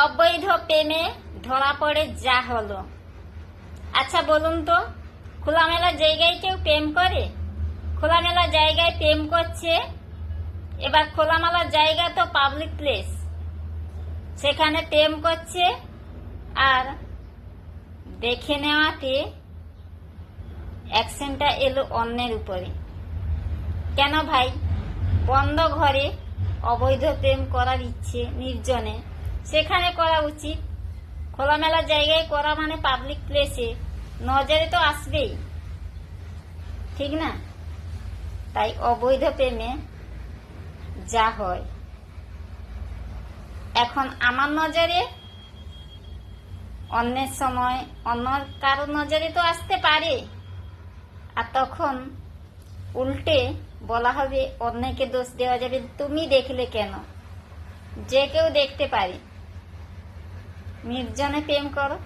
অবৈধ প্রেমে ধরা পড়ে যা হলো। আচ্ছা বলুন তো, খোলামেলা জায়গায় কেউ প্রেম করে? খোলামেলা জায়গায় প্রেম করছে। এবার খোলামেলা জায়গা তো পাবলিক প্লেস, সেখানে প্রেম করছে আর দেখে নেওয়াতে অ্যাকশনটা এলো অন্যের উপরে। কেন ভাই? বন্ধ ঘরে অবৈধ প্রেম করার ইচ্ছে নির্জনে, সেখানে করা উচিত। খোলামেলা জায়গায় করা মানে পাবলিক প্লেসে নজরে তো আসবেই, ঠিক না? তাই অবৈধ প্রেমে যা হয়, এখন আমার নজরে, অন্যের সময় অন্য কারোর নজরে তো আসতে পারে, আর তখন উল্টে বলা হবে, অন্যকে দোষ দেওয়া যাবে, তুমি দেখলে কেন? যে কেউ দেখতে পারে। নির্জনে প্রেম করো।